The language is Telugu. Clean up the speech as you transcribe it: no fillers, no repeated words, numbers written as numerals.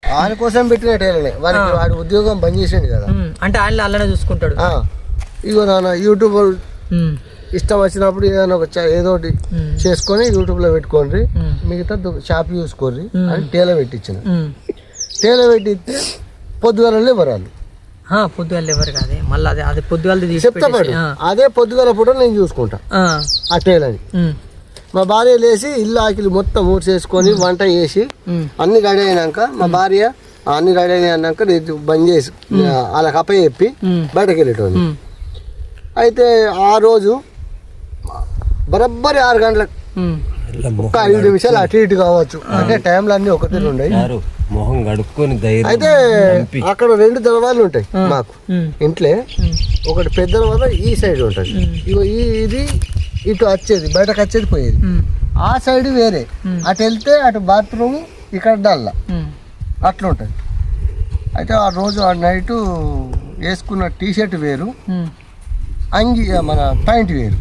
ఆయన కోసం పెట్టిన టైలర్ వాడికి వాడి ఉద్యోగం బంద్ చేసిండు కదా, అంటే ఆయన అలానే చూసుకుంటాడు. ఇగో నాన్న యూట్యూబ్ ఇష్టం వచ్చినప్పుడు ఏదైనా ఒక ఏదో ఒకటి చేసుకొని యూట్యూబ్లో పెట్టుకోండి, మిగతా షాప్ చూసుకోండి అని టేలర్ పెట్టించిన. టేలర్ పెట్టిస్తే పొద్దుగాలనే వరాలు, పొద్దుగాల ఎవరు కాదే మళ్ళీ అదే పొద్దుగాల చెప్తా అదే పొద్దుగాల పూట నేను చూసుకుంటా ఆ టేలర్ని. మా భార్య లేచి ఇల్లు ఆకిలి మొత్తం ఊడ్చేసుకొని వంట చేసి అన్ని రెడీ అయినాక మా భార్య అన్ని రెడీ అయినాక బంద్ చేసి వాళ్ళకి అప్ప చెప్పి బయటకు వెళ్ళేటోని. అయితే ఆ రోజు బరబ్బరి 6 గంటలకు ఒక 5 నిమిషాలు అటు ఇటు కావచ్చు, అంటే టైంలు అన్ని ఒకటి ఉన్నాయి. అయితే అక్కడ 2 దర్వాజాలు ఉంటాయి మాకు ఇంట్లో. ఒకటి పెద్ద దర్వాజా ఈ సైడ్ ఉంటుంది, ఇగో ఇది ఇటు వచ్చేది బయటకు వచ్చేది పోయేది. ఆ సైడ్ వేరే, అటు వెళ్తే అటు బాత్రూమ్ ఇక్కడ డల్లా అట్లా ఉంటుంది. అయితే ఆ రోజు ఆ నైట్ వేసుకున్న టీషర్ట్ వేరు, అంగి మన ప్యాంట్ వేరు.